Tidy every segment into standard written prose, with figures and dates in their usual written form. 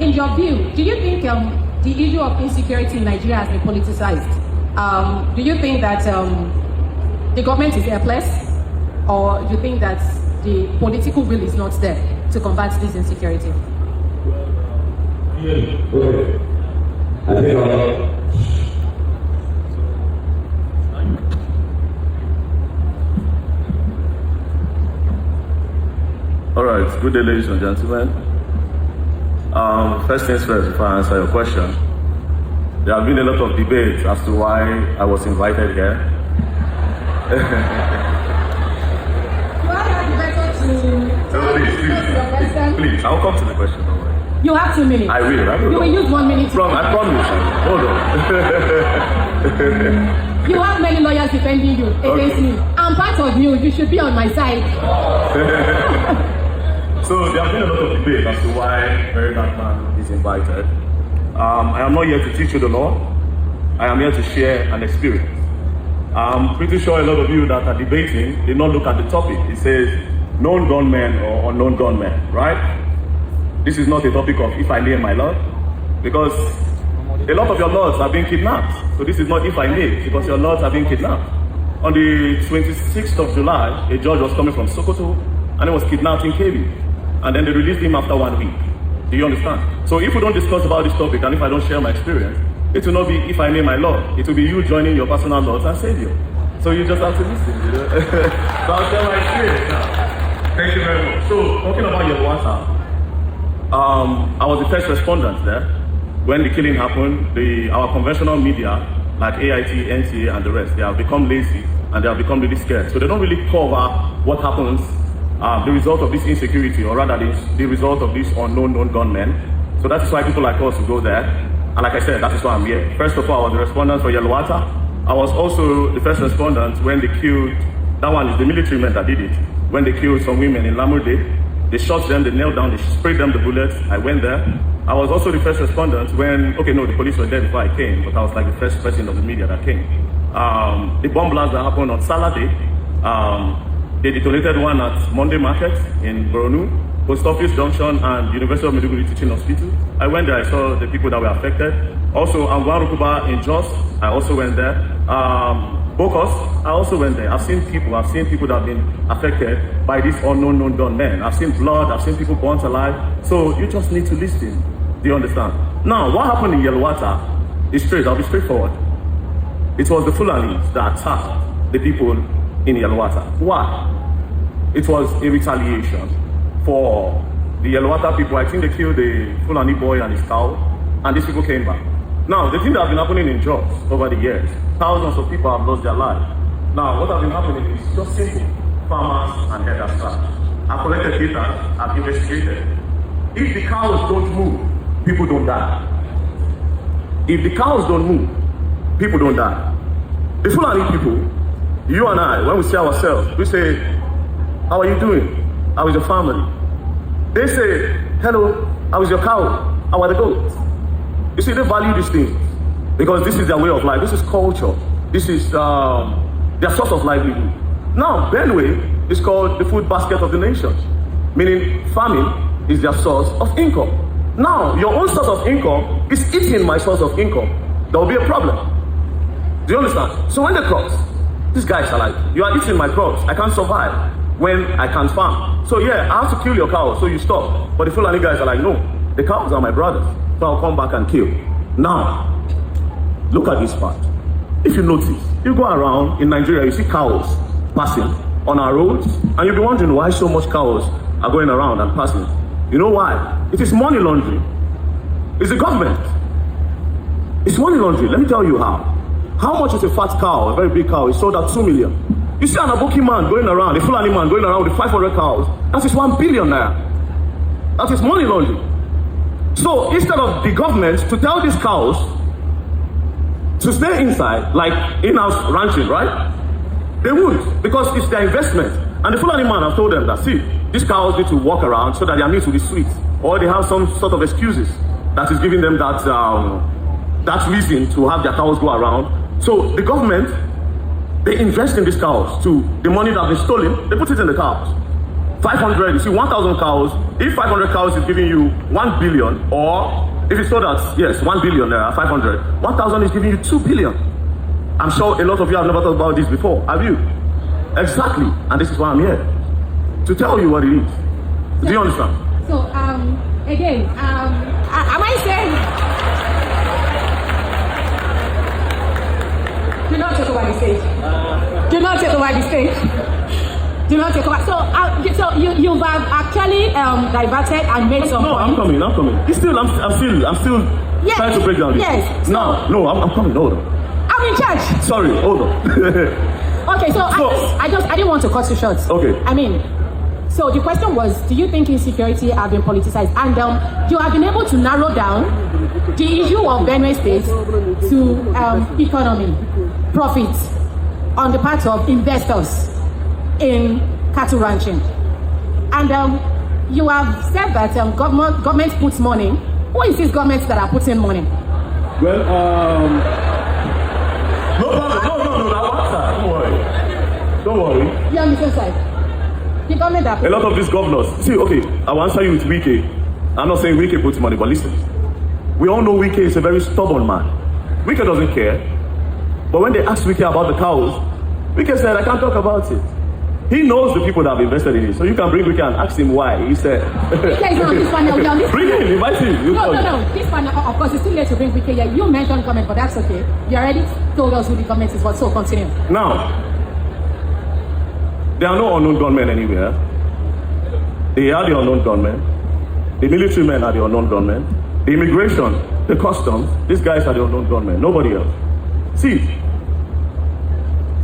in your view, do you think the issue of insecurity in Nigeria has been politicized? Do you think that the government is helpless, or do you think that the political will is not there to combat this insecurity? All right, good day, ladies and gentlemen. First things first, before I answer your question, there have been a lot of debates as to why I was invited here. Please, I'll come to the question. Don't worry. You have 2 minutes. I will. You will use 1 minute. I promise. Hold on. You have many lawyers defending you against me. I'm part of you. You should be on my side. So there have been a lot of debate as to why VERYDARKBLACKMAN is invited. I am not here to teach you the law. I am here to share an experience. I'm pretty sure a lot of you that are debating did not look at the topic. It says known gunmen or unknown gunmen, right? This is not a topic of if I name my lord, because a lot of your lords are being kidnapped. So this is not if I name, because your lords are being kidnapped. On the 26th of July, a judge was coming from Sokoto and he was kidnapped in KB. And then they released him after 1 week. Do you understand? So if we don't discuss about this topic and if I don't share my experience, it will not be if I name my Lord. It will be you joining your personal Lord and Savior. So you just have to listen, you know? So I'll share my experience now. Thank you very much. So talking about your water, I was the first respondent there. When the killing happened, our conventional media, like AIT, NTA, and the rest, they have become lazy and they have become really scared. So they don't really cover what happens, the result of this insecurity, or rather the result of these unknown gunmen. So that is why people like us will go there. And like I said, that is why I'm here. First of all, I was the respondent for Yelwata. I was also the first respondent when they killed, that one is the military men that did it, when they killed some women in Lamurde. They shot them, they knelt down, they sprayed them the bullets. I went there. I was also the first respondent when, the police were there before I came, but I was like the first person of the media that came. The bomb blast that happened on Saturday, they detonated one at Monday Market in Boronu, Post Office Junction, and University of Maiduguri Teaching Hospital. I went there, I saw the people that were affected. Also, Angwan Rukuba in Jos, I also went there. Bokos, I also went there. I've seen people that have been affected by these unknown gunmen. I've seen blood, I've seen people burnt alive. So you just need to listen. Do you understand? Now, what happened in Yelwata is straight, I'll be straightforward. It was the Fulanis that attacked the people in Yelwata. Why? It was a retaliation for the Yelwata people. I think they killed the Fulani boy and his cow, and these people came back. Now, the thing that has been happening in jobs over the years, thousands of people have lost their lives. Now, what has been happening is just simple. Farmers and herders strike. I've collected data, I've investigated. If the cows don't move, people don't die. If the cows don't move, people don't die. The Fulani people, you and I, when we see ourselves, we say, how are you doing? How is your family? They say, hello, how is your cow? How are the goats? You see, they value these things because this is their way of life. This is culture. This is their source of livelihood. Now, Benue is called the food basket of the nation, meaning farming is their source of income. Now, your own source of income is eating my source of income. There will be a problem. Do you understand? So when the crops, these guys are like, you are eating my crops. I can't survive when I can't farm. So yeah, I have to kill your cows, so you stop. But the Fulani guys are like, no, the cows are my brothers. So I'll come back and kill. Now, look at this part. If you notice, you go around in Nigeria, you see cows passing on our roads, and you'll be wondering why so much cows are going around and passing. You know why? It is money laundering. It's the government. It's money laundering. Let me tell you how. How much is a fat cow, a very big cow, is sold at 2 million. You see an Aboki man going around, a Fulani man going around with 500 cows, that is 1 billion naira. That is money laundering. So instead of the government to tell these cows to stay inside, like in-house ranching, right? They won't, because it's their investment. And the Fulani man have told them that, see, these cows need to walk around so that their meat will be sweet. Or they have some sort of excuses that is giving them that reason to have their cows go around. So the government, they invest in these cows to the money that has been stolen, they put it in the cows. 500, you see 1,000 cows, if 500 cows is giving you 1 billion, or if it's so that, yes, 1 billion, 500, 1,000 is giving you 2 billion. I'm sure a lot of you have never thought about this before, have you? Exactly, and this is why I'm here, to tell you what it is. Do you understand? So, again, am I saying... Do not take over the stage. Do not take over the stage. Do not take over. So you've actually diverted and made some points. I'm coming. I'm still yes, trying to break down this. Yes. No, I'm coming. Hold on. I'm in charge. Sorry, hold on. Okay, so I didn't want to cut you short. Okay. I mean, so the question was, do you think insecurity has been politicized? And you have been able to narrow down the issue of Benue State to economy, profits on the part of investors in cattle ranching. And you have said that government puts money. Who is this government that are putting money? Well, no problem. No, don't worry. You're on the same side. The government that a lot of these governors, see, okay, I will answer you with Wike. I'm not saying Wike puts money, but listen. We all know Wike is a very stubborn man. Wike doesn't care. But when they asked Wike about the cows, Wike said, I can't talk about it. He knows the people that have invested in it. So you can bring Wike and ask him why. He said, Wike is on this panel. Bring him, invite him. No. This panel, of course, it's too late to bring Wike here. You mentioned comment, but that's okay. You already told us who the government is, but so continue. Now, there are no unknown gunmen anywhere. They are the unknown gunmen. The military men are the unknown gunmen. The immigration, the customs, these guys are the unknown gunmen. Nobody else. See,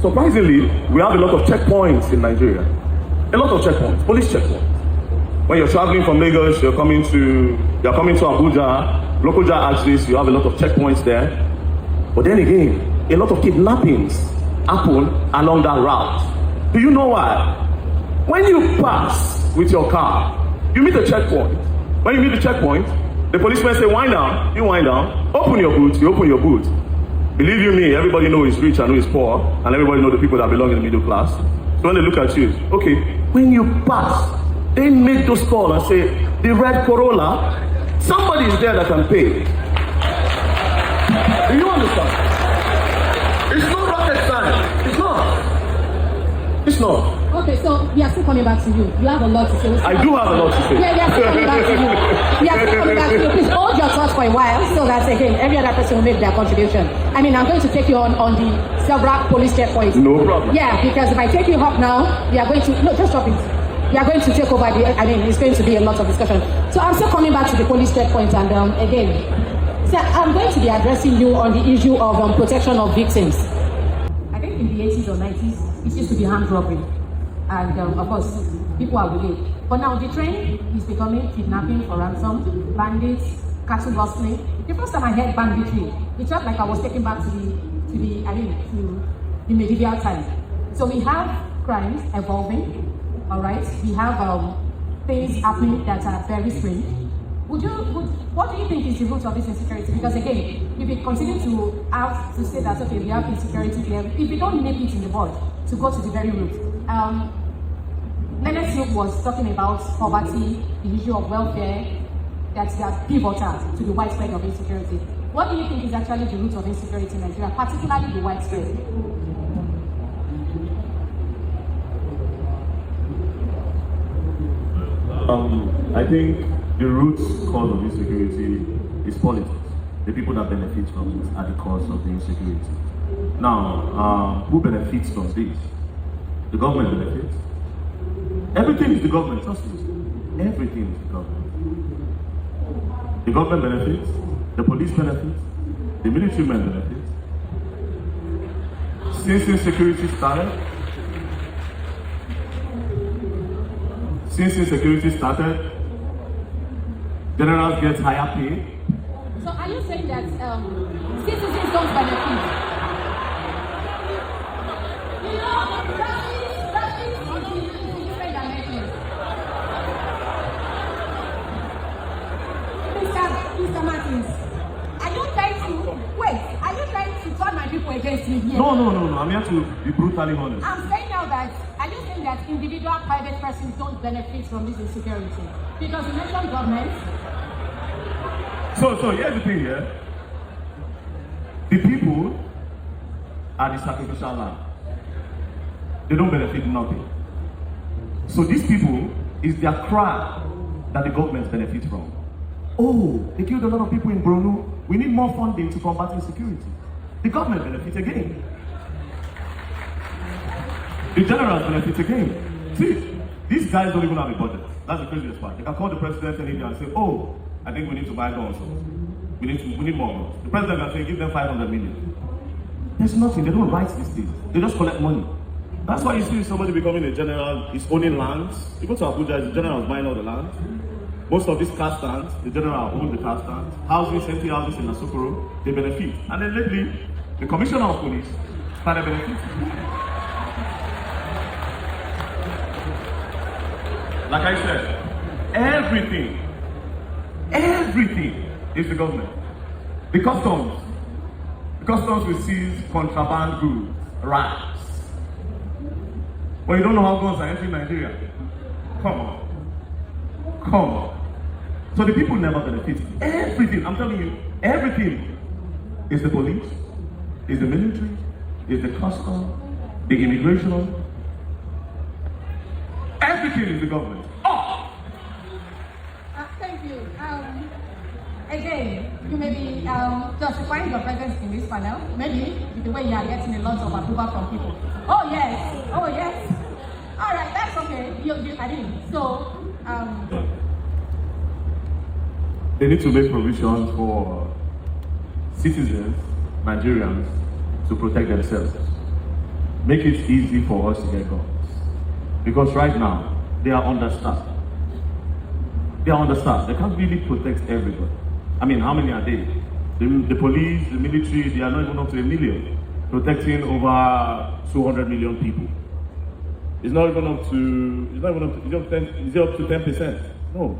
surprisingly, we have a lot of checkpoints in Nigeria. A lot of checkpoints, police checkpoints. When you're traveling from Lagos, you're coming to Abuja, Lokoja axis, you have a lot of checkpoints there. But then again, a lot of kidnappings happen along that route. Do you know why? When you pass with your car, you meet a checkpoint. When you meet the checkpoint, the policemen say, wind down, you wind down, open your boot, you open your boot. Believe you me, everybody knows who's rich and who is poor, and everybody knows the people that belong in the middle class. So when they look at you, okay, when you pass, they make those calls and say, the red Corolla, somebody is there that can pay. Do you understand? It's not rocket science. It's not. Okay, so we are still coming back to you. You have a lot to say. I do have a lot to say. Yeah, we are still coming back to you. We are still coming back to you. Please hold your thoughts for a while so that, again, every other person will make their contribution. I mean, I'm going to take you on the several police checkpoints. No problem. Yeah, because if I take you up now, we are going to... No, just stop it. We are going to take over it's going to be a lot of discussion. So I'm still coming back to the police checkpoints, and again, so I'm going to be addressing you on the issue of protection of victims. I think in the 80s or 90s, it used to be armed robbery. And of course, people are with it. But now the trend is becoming kidnapping for ransom, bandits, cattle rustling. The first time I heard banditry, it felt like I was taken back to the medieval time. So we have crimes evolving, all right? We have things happening that are very strange. What do you think is the root of this insecurity? Because again, if we continue to have to say that, okay, we have insecurity here, if we don't nip it in the bud, to go to the very root. Leonard Silk was talking about poverty, the issue of welfare, that they are pivotal to the widespread of insecurity. What do you think is actually the root of insecurity in Nigeria, particularly the widespread? I think the root cause of insecurity is politics. The people that benefit from it are the cause of the insecurity. Now, who benefits from this? The government benefits. Everything is the government, trust me. Everything is the government. The government benefits, the police benefits, the military men benefits. Since insecurity started, generals get higher pay. So are you saying that citizens don't benefit? Mr. Martins, are you trying to turn my people against me here? No. I'm here to be brutally honest. I'm saying now that, are you saying that individual private persons don't benefit from this insecurity? Because you mentioned government. So here's the thing here. The people are the sacrificial lamb. They don't benefit nothing. So these people is their cry that the government benefits from. Oh, they killed a lot of people in Borno. We need more funding to combat insecurity. The government benefits again. The generals benefit again. See, these guys don't even have a budget. That's the craziest part. They can call the president in India and say, oh, I think we need to buy guns. We need more guns. The president can say, give them 500 million. There's nothing. They don't write these things. They just collect money. That's why you see somebody becoming a general, is owning lands. You go to Abuja, the general is buying all the land. Most of these car stands, the general owns the car stands. Houses, empty houses in Asokoro, they benefit. And then lately, the commissioner of police started benefiting. Like I said, everything is the government. The customs will seize contraband goods, rights. But you don't know how guns are entering Nigeria. Come on. So the people never benefit. Everything, I'm telling you, everything is the police, is the military, is the custom, the immigration. Everything is the government. Oh! Thank you. Again, you may be justifying your presence in this panel. Maybe the way you are getting a lot of approval from people. Oh yes. All right, that's okay. I didn't. So, they need to make provisions for citizens, Nigerians, to protect themselves. Make it easy for us to get guns. Because right now, they are understaffed. They can't really protect everybody. I mean, how many are they? The police, the military, they are not even up to 1 million, protecting over 200 million people. It's not even up to, is it up to 10%? No.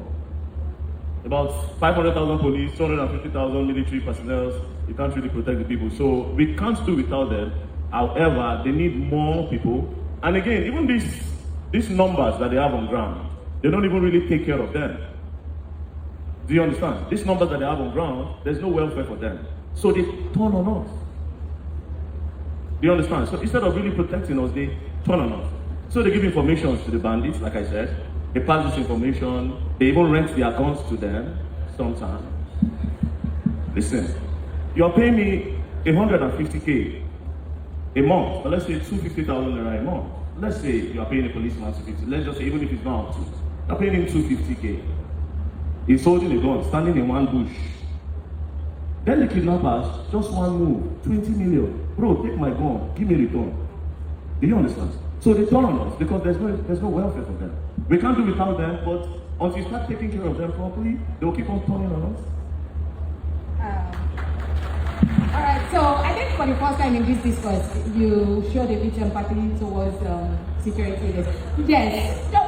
About 500,000 police, 250,000 military personnel, you can't really protect the people. So we can't do without them. However, they need more people. And again, even these numbers that they have on ground, they don't even really take care of them. Do you understand? These numbers that they have on ground, there's no welfare for them. So they turn on us. Do you understand? So instead of really protecting us, they turn on us. So they give information to the bandits, like I said. They pass this information. They even rent their guns to them sometimes. Listen, you're paying me 150K a month, but let's say 250,000 naira a month. Let's say you're paying a policeman 250. Let's just say even if it's not up to, you're paying him 250K. He's holding a gun, standing in one bush. Then the kidnappers, just one move, 20 million. Bro, take my gun, give me return. Do you understand? So they turn on us because there's no welfare for them. We can't do without them, but until you start taking care of them properly, they'll keep on turning on us. All right, so I think for the first time in this discourse, you showed a bit of empathy towards security. Yes. So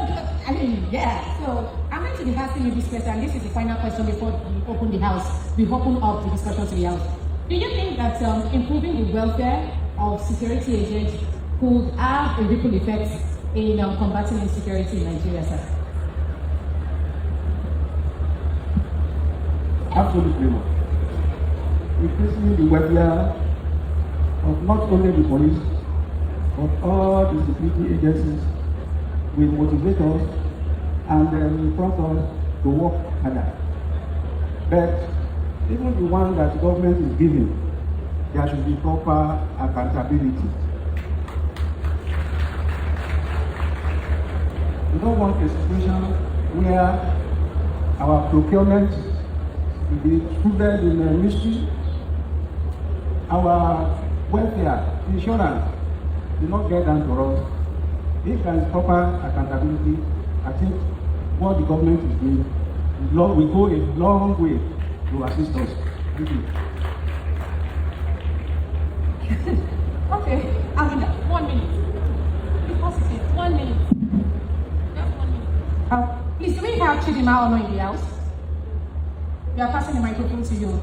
I'm going to be asking you this question, and this is the final question before we open the house. We open up the discussion to the house. Do you think that improving the welfare of security agents could have a ripple effect in combating insecurity in Nigeria, sir? Absolutely not. Increasing the welfare of not only the police, but all the security agencies will motivate us and prompt us to work harder. But even the one that the government is giving, there should be proper accountability. We don't want a situation where our procurement will be included in a mystery. Our welfare, insurance, do not get down to us. If there is proper accountability, I think what the government is doing will go a long way to assist us. Thank you. Okay, I mean, 1 minute. Be positive. 1 minute. Just 1 minute. Please, do we have Chidima Ono in the house? We are passing the microphone to you.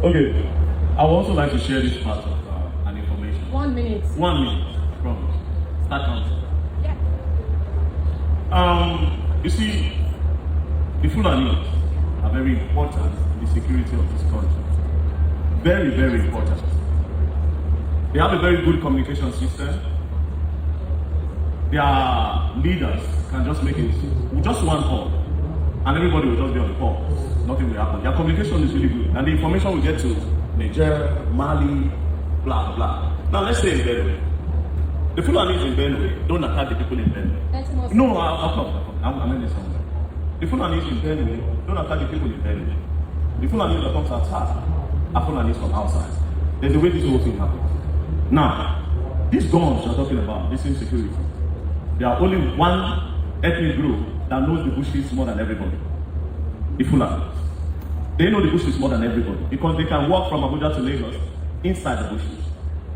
Okay, I would also like to share this part of an minute. 1 minute. Promise. Start counting. Yeah. You see, the Fulani are very important in the security of this country. Very, very important. They have a very good communication system. Their leaders can just make it with just one call, and everybody will just be on the call. Nothing will happen. Their communication is really good, and the information will get to Niger, Mali, blah blah. Now let's say in Benue. The Fulanis in Benue don't attack the people in Benue. That's most. No, I'll come. I'm in this somewhere. The Fulanis in Benue don't attack the people in Benue. The Fulanis that comes outside are Fulanis from outside. There's the way this whole thing happens. Now, these guns you're talking about, this insecurity, there are only one ethnic group that knows the bushes more than everybody. The Fulanis. They know the bushes more than everybody because they can walk from Abuja to Lagos inside the bushes.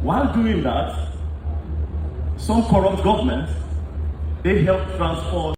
While doing that, some corrupt governments, they help transport